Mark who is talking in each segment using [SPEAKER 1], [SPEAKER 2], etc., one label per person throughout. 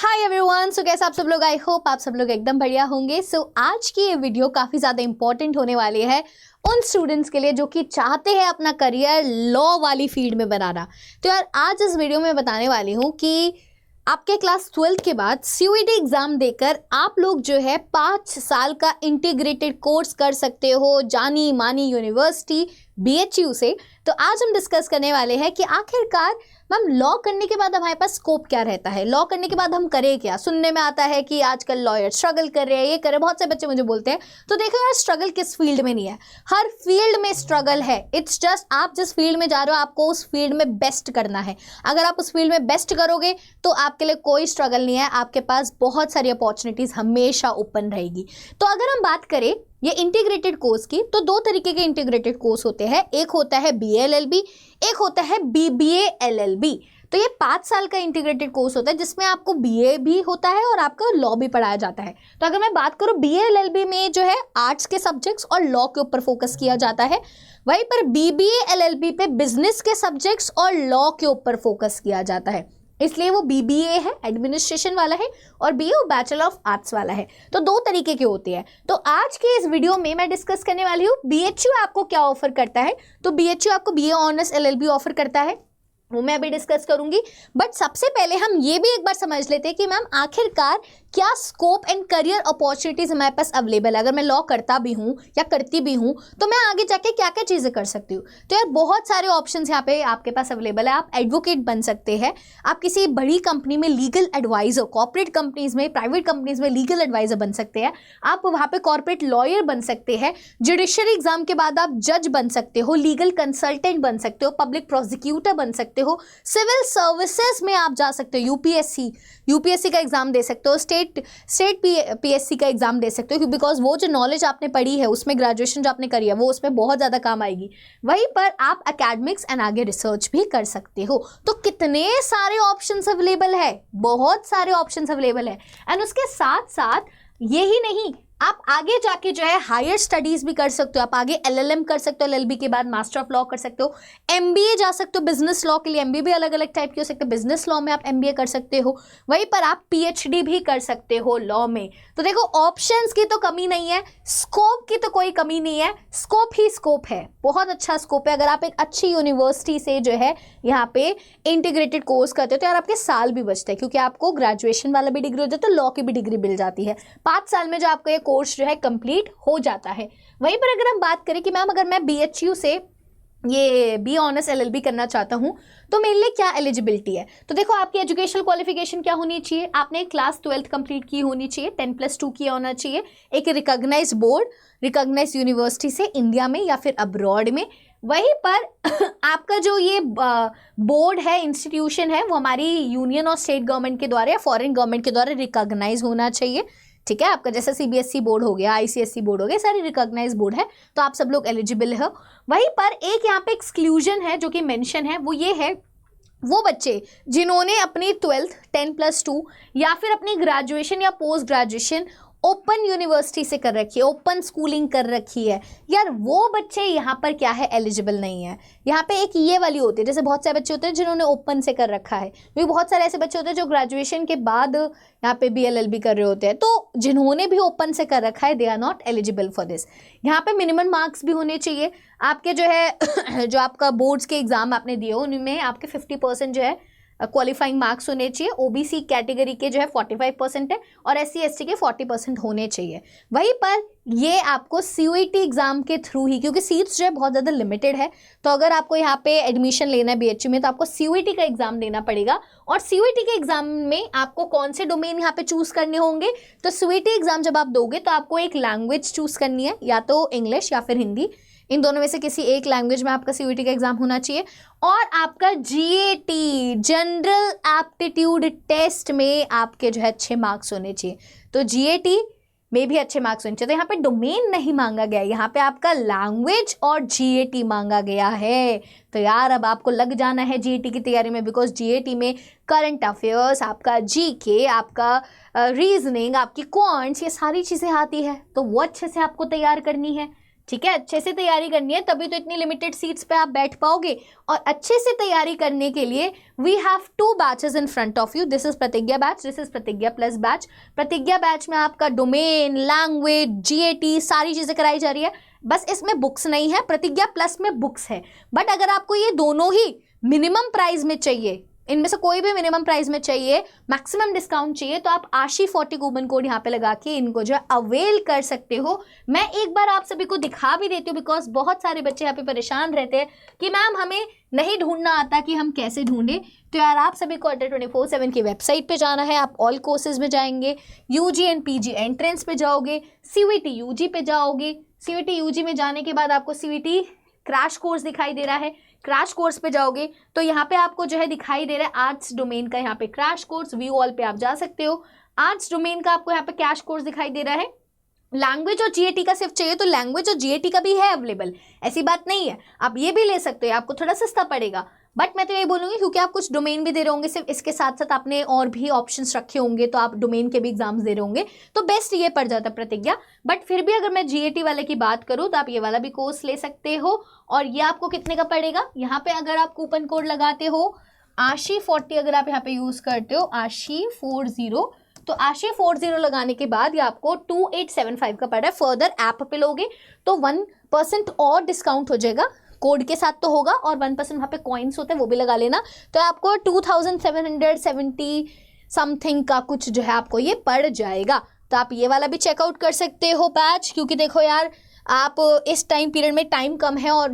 [SPEAKER 1] Hi everyone, सो कैसे आप सब लोग। आई होप आप सब लोग एकदम बढ़िया होंगे। आज की ये वीडियो काफ़ी ज़्यादा इंपॉर्टेंट होने वाली है उन स्टूडेंट्स के लिए जो कि चाहते हैं अपना करियर लॉ वाली फील्ड में बनाना। तो यार आज इस वीडियो में बताने वाली हूँ कि आपके क्लास 12 के बाद सीयूईटी एग्ज़ाम देकर आप लोग जो है 5 साल का इंटीग्रेटेड कोर्स कर सकते हो जानी मानी यूनिवर्सिटी BHU से। तो आज हम डिस्कस करने वाले हैं कि आखिरकार मैम लॉ करने के बाद हमारे पास स्कोप क्या रहता है, लॉ करने के बाद हम करें क्या। सुनने में आता है कि आजकल लॉयर स्ट्रगल कर रहे हैं, ये कर रहे हैं, बहुत से बच्चे मुझे बोलते हैं। तो देखो यार, स्ट्रगल किस फील्ड में नहीं है, हर फील्ड में स्ट्रगल है। इट्स जस्ट आप जिस फील्ड में जा रहे हो आपको उस फील्ड में बेस्ट करना है। अगर आप उस फील्ड में बेस्ट करोगे तो आपके लिए कोई स्ट्रगल नहीं है, आपके पास बहुत सारी अपॉर्चुनिटीज हमेशा ओपन रहेगी। तो अगर हम बात करें ये इंटीग्रेटेड कोर्स की, तो दो तरीके के इंटीग्रेटेड कोर्स होते हैं। एक होता है BA LLB, एक होता है BBA LLB। तो ये 5 साल का इंटीग्रेटेड कोर्स होता है जिसमें आपको BA भी होता है और आपका लॉ भी पढ़ाया जाता है। तो अगर मैं बात करूँ BA LLB में जो है आर्ट्स के सब्जेक्ट्स और लॉ के ऊपर फोकस किया जाता है, वहीं पर BBA LLB पे बिजनेस के सब्जेक्ट्स और लॉ के ऊपर फोकस किया जाता है। इसलिए वो BBA है, एडमिनिस्ट्रेशन वाला है, और BA वो बैचलर ऑफ आर्ट्स वाला है। तो दो तरीके के होते हैं। तो आज के इस वीडियो में मैं डिस्कस करने वाली हूँ BHU आपको क्या ऑफर करता है। तो BHU आपको BA ऑनर्स LLB ऑफर करता है, वो मैं अभी डिस्कस करूंगी। बट सबसे पहले हम ये भी एक बार समझ लेते हैं कि मैम आखिरकार क्या स्कोप एंड करियर अपॉर्चुनिटीज हमारे पास अवेलेबल है। अगर मैं लॉ करता भी हूँ या करती भी हूँ तो मैं आगे जाके क्या क्या चीज़ें कर सकती हूँ। तो यार बहुत सारे ऑप्शंस यहाँ पे आपके पास अवेलेबल है। आप एडवोकेट बन सकते हैं, आप किसी बड़ी कंपनी में लीगल एडवाइजर, कॉर्पोरेट कंपनीज में, प्राइवेट कंपनीज में लीगल एडवाइजर बन सकते हैं, आप वहाँ पे कॉर्पोरेट लॉयर बन सकते हैं, जुडिशरी एग्जाम के बाद आप जज बन सकते हो, लीगल कंसल्टेंट बन सकते हो, पब्लिक प्रोसिक्यूटर बन सकते हो, सिविल सर्विसेज में आप जा सकते हो, यूपीएससी का एग्जाम दे सकते हो, स्टेट PSC का एग्जाम दे सकते हो, बिकॉज वो जो नॉलेज आपने पढ़ी है उसमें ग्रेजुएशन जो आपने करी है वो उसमें बहुत ज़्यादा काम आएगी। वहीं पर आप एकेडमिक्स एंड आगे रिसर्च भी कर सकते हो। तो कितने सारे ऑप्शंस अवेलेबल है, बहुत सारे ऑप्शंस अवेलेबल है। एंड उसके साथ साथ यही नहीं, आप आगे जाके जो है हायर स्टडीज भी कर सकते हो। आप आगे LLM कर सकते हो, LLB के बाद मास्टर ऑफ लॉ कर सकते हो, MBA जा सकते हो। बिजनेस लॉ के लिए MBA भी अलग अलग टाइप के हो सकते हैं, बिजनेस लॉ में आप MBA कर सकते हो, वहीं पर आप PhD भी कर सकते हो लॉ में। तो देखो ऑप्शंस की तो कमी नहीं है, स्कोप की तो कोई कमी नहीं है, स्कोप ही स्कोप है, बहुत अच्छा स्कोप है। अगर आप एक अच्छी यूनिवर्सिटी से जो है यहाँ पे इंटीग्रेटेड कोर्स करते हो तो यार आपके साल भी बचते हैं, क्योंकि आपको ग्रेजुएशन वाला भी डिग्री हो जाता है, लॉ की भी डिग्री मिल जाती है। 5 साल में जो आपका ये कोर्स जो है कंप्लीट हो जाता है। वहीं पर अगर हम बात करें कि मैम अगर मैं BHU से ये BA ऑनर्स LLB करना चाहता हूँ तो मेरे लिए क्या एलिजिबिलिटी है। तो देखो आपकी एजुकेशनल क्वालिफिकेशन क्या होनी चाहिए, आपने क्लास 12th कंप्लीट की होनी चाहिए, 10+2 किया होना चाहिए, एक रिकॉग्नाइज्ड बोर्ड, रिकॉग्नाइज्ड यूनिवर्सिटी से इंडिया में या फिर अब्रॉड में। वहीं पर आपका जो ये बोर्ड है, इंस्टीट्यूशन है, वो हमारी यूनियन और स्टेट गवर्नमेंट के द्वारा या फॉरेन गवर्नमेंट के द्वारा रिकॉग्नाइज होना चाहिए। ठीक है, आपका जैसे CBSE बोर्ड हो गया, ICSE बोर्ड हो गया, सारे रिकॉग्नाइज बोर्ड है, तो आप सब लोग एलिजिबल हो। वहीं पर एक यहाँ पे एक्सक्लूजन है जो कि मेंशन है, वो ये है वो बच्चे जिन्होंने अपनी 12th 10+2 या फिर अपनी ग्रेजुएशन या पोस्ट ग्रेजुएशन ओपन यूनिवर्सिटी से कर रखी है, ओपन स्कूलिंग कर रखी है, यार वो बच्चे यहाँ पर क्या है, एलिजिबल नहीं है। यहाँ पे एक ये वाली होती है, जैसे बहुत सारे बच्चे होते हैं जिन्होंने ओपन से कर रखा है, क्योंकि बहुत सारे ऐसे बच्चे होते हैं जो ग्रेजुएशन के बाद यहाँ पे BA LLB कर रहे होते हैं। तो जिन्होंने भी ओपन से कर रखा है they are not eligible for this. यहाँ पे मिनिमम मार्क्स भी होने चाहिए आपके जो है जो आपका बोर्ड्स के एग्जाम आपने दिए हो उनमें आपके 50% जो है क्वालिफाइंग मार्क्स होने चाहिए। OBC कैटेगरी के जो है 45% है और SC ST के 40% होने चाहिए। वहीं पर ये आपको CUET एग्जाम के थ्रू ही, क्योंकि सीट्स जो है बहुत ज़्यादा लिमिटेड है, तो अगर आपको यहाँ पे एडमिशन लेना है BHU में तो आपको CUET का एग्जाम देना पड़ेगा। और CUET के एग्जाम में आपको कौन से डोमेन यहाँ पे चूज़ करने होंगे, तो CUET एग्जाम जब आप दोगे तो आपको एक लैंग्वेज चूज़ करनी है, या तो इंग्लिश या फिर हिंदी, इन दोनों में से किसी एक लैंग्वेज में आपका CUET का एग्जाम होना चाहिए। और आपका GAT जनरल एप्टीट्यूड टेस्ट में आपके जो है अच्छे मार्क्स होने चाहिए। तो GAT में भी अच्छे मार्क्स होने चाहिए। तो यहाँ पे डोमेन नहीं मांगा गया है, यहाँ पे आपका लैंग्वेज और GAT मांगा गया है। तो यार अब आपको लग जाना है GAT की तैयारी में, बिकॉज GAT में करंट अफेयर्स, आपका GK, आपका रीजनिंग, आपकी क्वांट्स, ये सारी चीज़ें आती है, तो वो अच्छे से आपको तैयार करनी है। ठीक है, अच्छे से तैयारी करनी है, तभी तो इतनी लिमिटेड सीट्स पे आप बैठ पाओगे। और अच्छे से तैयारी करने के लिए we have 2 batches in front of you. This is Pratigya batch, this is Pratigya plus batch. Pratigya batch में आपका डोमेन, लैंग्वेज, जीएटी सारी चीज़ें कराई जा रही है। बस इसमें बुक्स नहीं है, प्रतिज्ञा प्लस में बुक्स है। बट अगर आपको ये दोनों ही मिनिमम प्राइस में चाहिए, इनमें से कोई भी मिनिमम प्राइस में चाहिए, मैक्सिमम डिस्काउंट चाहिए, तो आप आशी 40 कूपन कोड यहाँ पे लगा के इनको जो है अवेल कर सकते हो। मैं एक बार आप सभी को दिखा भी देती हूँ, बिकॉज बहुत सारे बच्चे यहाँ पे परेशान रहते हैं कि मैम हमें नहीं ढूंढना आता कि हम कैसे ढूंढें। तो यार आप सभी को अड्डा 24/7 की वेबसाइट पे जाना है। आप ऑल कोर्सेज में जाएंगे, यूजी एंड पीजी एंट्रेंस पे जाओगे, सीवीटी यूजी पे जाओगे। सीवीटी यूजी में जाने के बाद आपको सीवीटी क्रैश कोर्स दिखाई दे रहा है, क्रैश कोर्स पे जाओगे तो यहाँ पे आपको जो है दिखाई दे रहा है आर्ट्स डोमेन का यहाँ पे क्रैश कोर्स, व्यू ऑल पे आप जा सकते हो। आर्ट्स डोमेन का आपको यहाँ पे क्रैश कोर्स दिखाई दे रहा है। लैंग्वेज और जीएटी का सिर्फ चाहिए तो लैंग्वेज और जीएटी का भी है अवेलेबल, ऐसी बात नहीं है, आप ये भी ले सकते हो, आपको थोड़ा सस्ता पड़ेगा। बट मैं तो यही बोलूँगी क्योंकि आप कुछ डोमेन भी दे रहे होंगे, सिर्फ इसके साथ साथ आपने और भी ऑप्शंस रखे होंगे, तो आप डोमेन के भी एग्जाम्स दे रहे होंगे, तो बेस्ट ये पड़ जाता प्रतिज्ञा। बट फिर भी अगर मैं जीएटी वाले की बात करूँ तो आप ये वाला भी कोर्स ले सकते हो। और ये आपको कितने का पड़ेगा, यहाँ पे अगर आप कूपन कोड लगाते हो आशी 40, अगर आप यहाँ पे यूज़ करते हो आशी 40, तो आशी 40 लगाने के बाद ये आपको 2875 का पड़ रहा है। फर्दर ऐप पे लोगे तो 1% और डिस्काउंट हो जाएगा, कोड के साथ तो होगा, और 1% वहाँ पे कॉइन्स होते हैं वो भी लगा लेना, तो आपको 2770 समथिंग का कुछ जो है आपको ये पड़ जाएगा। तो आप ये वाला भी चेकआउट कर सकते हो बैच, क्योंकि देखो यार आप इस टाइम पीरियड में टाइम कम है और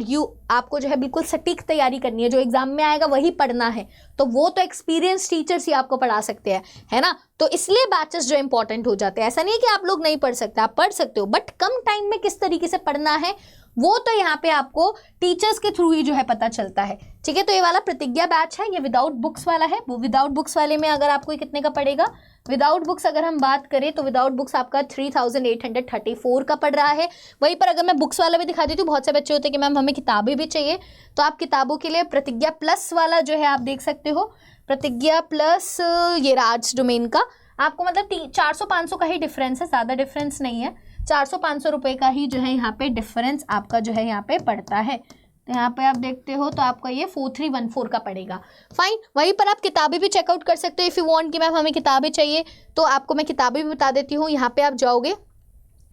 [SPEAKER 1] आपको जो है बिल्कुल सटीक तैयारी करनी है, जो एग्जाम में आएगा वही पढ़ना है, तो वो तो एक्सपीरियंस टीचर्स ही आपको पढ़ा सकते हैं, है ना। तो इसलिए बैचेस जो इंपॉर्टेंट हो जाते हैं। ऐसा नहीं है कि आप लोग नहीं पढ़ सकते, आप पढ़ सकते हो, बट कम टाइम में किस तरीके से पढ़ना है वो तो यहाँ पे आपको टीचर्स के थ्रू ही जो है पता चलता है, ठीक है। तो ये वाला प्रतिज्ञा बैच है, ये विदाउट बुक्स वाला है। वो विदाउट बुक्स वाले में अगर आपको कितने का पड़ेगा, विदाउट बुक्स अगर हम बात करें तो विदाउट बुक्स आपका 3834 का पड़ रहा है। वहीं पर अगर मैं बुक्स वाला भी दिखा देती हूँ, बहुत से बच्चे होते हैं कि मैम हमें किताबें भी चाहिए, तो आप किताबों के लिए प्रतिज्ञा प्लस वाला जो है आप देख सकते हो। प्रतिज्ञा प्लस ये आर्ट्स डोमेन का आपको मतलब 400-500 का ही डिफरेंस है, ज़्यादा डिफरेंस नहीं है, 400-500 रुपये का ही जो है यहाँ पे डिफरेंस आपका जो है यहाँ पे पड़ता है। तो यहाँ पे आप देखते हो तो आपका ये 4314 का पड़ेगा, फाइन। वहीं पर आप किताबें भी चेकआउट कर सकते हो इफ़ यू वांट कि मैम हमें किताबें चाहिए, तो आपको मैं किताबें भी बता देती हूँ। यहाँ पे आप जाओगे,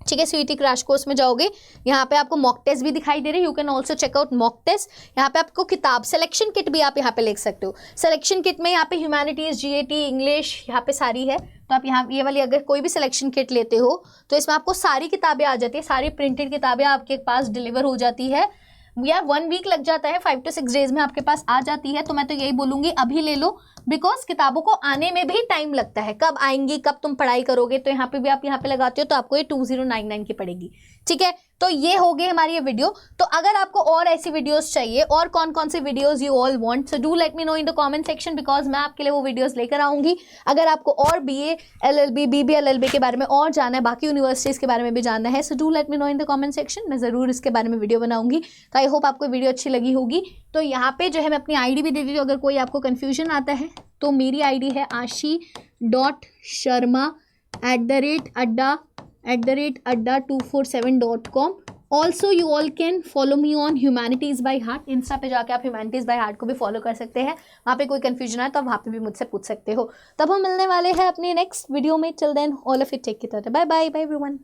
[SPEAKER 1] ठीक है, सीईटी क्रैश कोर्स में जाओगे, यहाँ पे आपको मॉक टेस्ट भी दिखाई दे रही है, you can also check out mock test. यहाँ पे आपको किताब सिलेक्शन किट भी आप यहाँ पे ले सकते हो। सिलेक्शन किट में यहाँ पे ह्यूमैनिटीज़, जीएटी, इंग्लिश यहाँ पे सारी है, तो आप यहाँ ये वाली अगर कोई भी सिलेक्शन किट लेते हो तो इसमें आपको सारी किताबें आ जाती है, सारी प्रिंटेड किताबें आपके पास डिलीवर हो जाती है। यार 1 वीक लग जाता है, 5 to 6 डेज में आपके पास आ जाती है। तो मैं तो यही बोलूँगी अभी ले लो, बिकॉज किताबों को आने में भी टाइम लगता है, कब आएंगी, कब तुम पढ़ाई करोगे। तो यहाँ पे भी आप यहाँ पे लगाते हो तो आपको ये 2099 की पड़ेगी, ठीक है। तो ये हो गई हमारी ये वीडियो। तो अगर आपको और ऐसी वीडियोस चाहिए और कौन कौन सी videos you all want, so do let me know in the comment section, because मैं आपके लिए वो वीडियोस लेकर आऊँगी। अगर आपको और BA LLB BBA LLB के बारे में और जानना है, बाकी यूनिवर्सिटीज़ के बारे में भी जानना है, सो do let me know in the comment section, मैं ज़रूर इसके बारे में वीडियो बनाऊँगी। तो आई होप आपको वीडियो अच्छी लगी होगी। तो यहाँ पर जो है मैं अपनी ID भी दे देती हूँ, अगर कोई आपको कन्फ्यूजन आता है तो मेरी ID है ashi.sharma@adda247.com। Also you all can follow me on humanities by heart, Insta पे जाके आप ह्यूमैनिटीज़ बाय हार्ट को भी फॉलो कर सकते हैं। वहाँ पे कोई कन्फ्यूजन है तो वहाँ पे भी मुझसे पूछ सकते हो। तब हम मिलने वाले हैं अपने नेक्स्ट वीडियो में। Till then all of it take care, bye bye bye everyone.